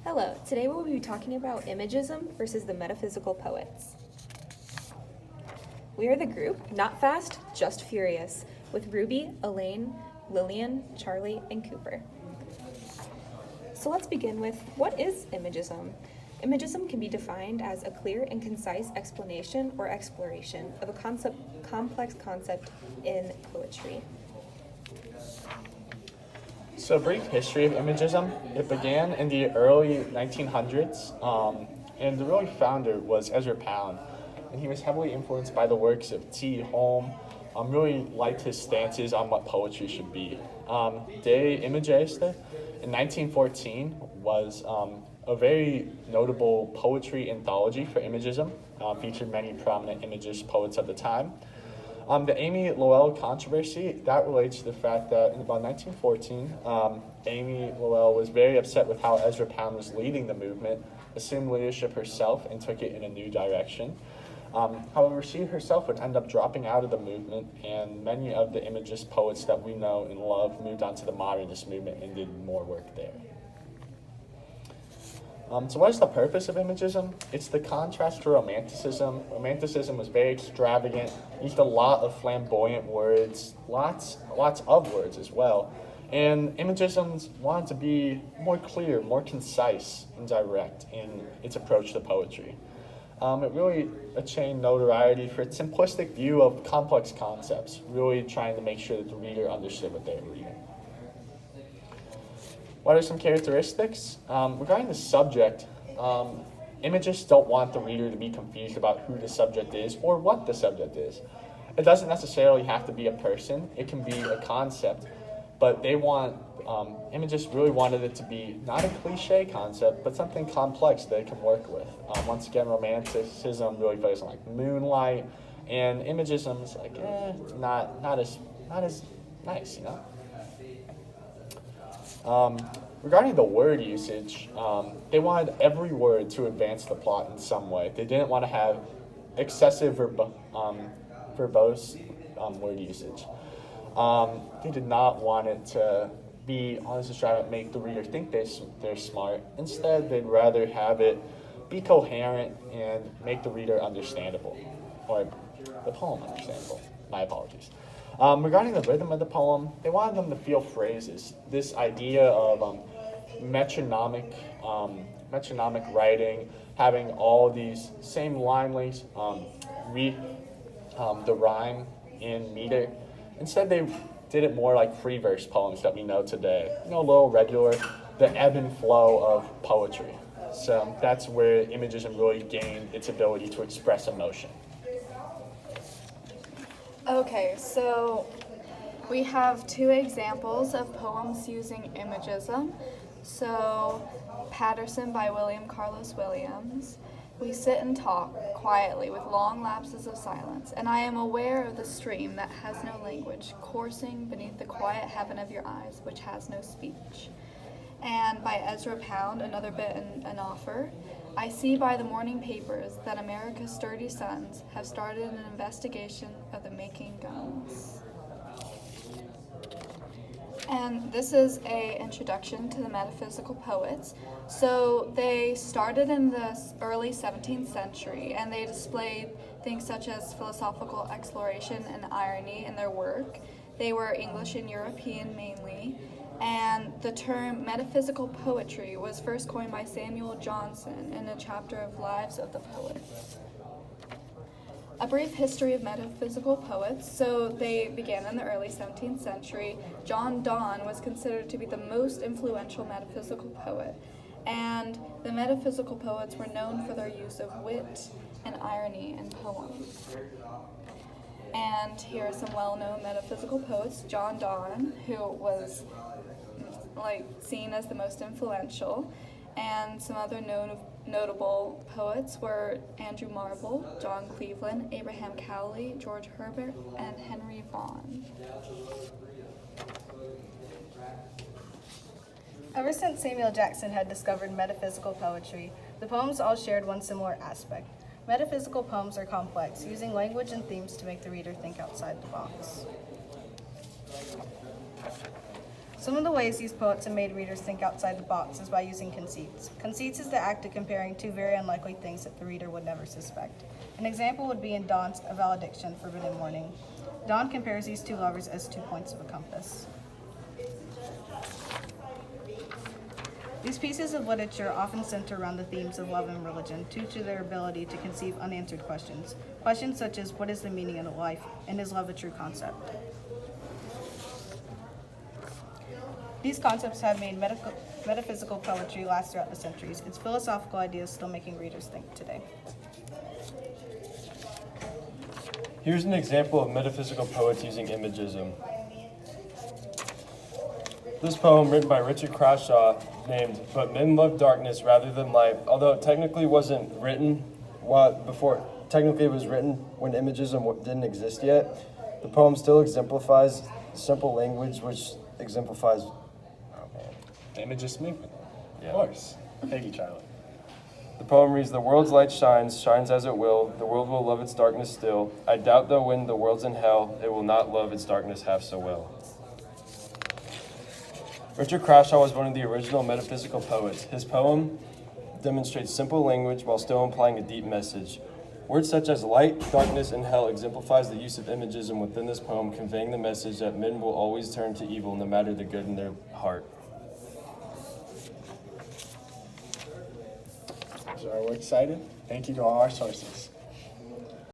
Hello, today we'll be talking about imagism versus the metaphysical poets. We are the group Not Fast, Just Furious, with Ruby, Elaine, Lillian, Charlie, and Cooper. So let's begin with, what is imagism? Imagism can be defined as a clear and concise explanation or exploration of a complex concept in poetry. So, a brief history of imagism. It began in the early 1900s, and the really founder was Ezra Pound, and he was heavily influenced by the works of T. Home. Really liked his stances on what poetry should be. De Imageste in 1914 was a very notable poetry anthology for imagism, featured many prominent imagist poets of the time. The Amy Lowell controversy, that relates to the fact that in about 1914, Amy Lowell was very upset with how Ezra Pound was leading the movement, assumed leadership herself, and took it in a new direction. However, she herself would end up dropping out of the movement, and many of the imagist poets that we know and love moved on to the modernist movement and did more work there. So what is the purpose of imagism? It's the contrast to romanticism. Romanticism was very extravagant, used a lot of flamboyant words, lots of words as well. And imagism wanted to be more clear, more concise and direct in its approach to poetry. It really attained notoriety for its simplistic view of complex concepts, really trying to make sure that the reader understood what they were reading. What are some characteristics? Regarding the subject, imagists don't want the reader to be confused about who the subject is or what the subject is. It doesn't necessarily have to be a person, it can be a concept, but imagists really wanted it to be not a cliche concept, but something complex they can work with. Once again, romanticism really focused on like moonlight, and imagism is like, not as nice, you know? Regarding the word usage, they wanted every word to advance the plot in some way. They didn't want to have excessive verbose word usage. They did not want it to be honest extravagant, make the reader think they're smart. Instead, they'd rather have it be coherent and make the reader understandable, or the poem understandable. My apologies. Regarding the rhythm of the poem, they wanted them to feel phrases. This idea of metronomic writing, having all these same line lengths, the rhyme in meter. Instead, they did it more like free verse poems that we know today. A little regular, the ebb and flow of poetry. So that's where imagism really gained its ability to express emotion. Okay, so we have two examples of poems using imagism. So, Patterson by William Carlos Williams. We sit and talk quietly with long lapses of silence, and I am aware of the stream that has no language, coursing beneath the quiet heaven of your eyes, which has no speech. And by Ezra Pound, another bit in an offer. I see by the morning papers that America's sturdy sons have started an investigation of the making guns. And this is an introduction to the metaphysical poets. So they started in the early 17th century, and they displayed things such as philosophical exploration and irony in their work. They were English and European mainly. And the term metaphysical poetry was first coined by Samuel Johnson in a chapter of Lives of the Poets. A brief history of metaphysical poets. So they began in the early 17th century. John Donne was considered to be the most influential metaphysical poet. And the metaphysical poets were known for their use of wit and irony in poems. And here are some well-known metaphysical poets. John Donne, who was seen as the most influential, and some other notable poets were Andrew Marvell, John Cleveland, Abraham Cowley, George Herbert, and Henry Vaughan. Ever since Samuel Jackson had discovered metaphysical poetry, the poems all shared one similar aspect. Metaphysical poems are complex, using language and themes to make the reader think outside the box. Some of the ways these poets have made readers think outside the box is by using conceits. Conceits is the act of comparing two very unlikely things that the reader would never suspect. An example would be in Don's A Valediction, Forbidden Morning. Don compares these two lovers as 2 points of a compass. These pieces of literature often center around the themes of love and religion due to their ability to conceive unanswered questions. Questions such as, what is the meaning of life, and is love a true concept? These concepts have made metaphysical poetry last throughout the centuries, its philosophical ideas still making readers think today. Here's an example of metaphysical poets using imagism. This poem, written by Richard Crashaw, named But Men Love Darkness Rather Than Light, although it technically wasn't written technically it was written when imagism didn't exist yet, the poem still exemplifies simple language which exemplifies The Imagist movement. Yeah. Of course. Thank you, Charlie. The poem reads, the world's light shines as it will. The world will love its darkness still. I doubt though when the world's in hell, it will not love its darkness half so well. Richard Crashaw was one of the original metaphysical poets. His poem demonstrates simple language while still implying a deep message. Words such as light, darkness, and hell exemplifies the use of imagism within this poem, conveying the message that men will always turn to evil no matter the good in their heart. So are we excited? Thank you to all our sources.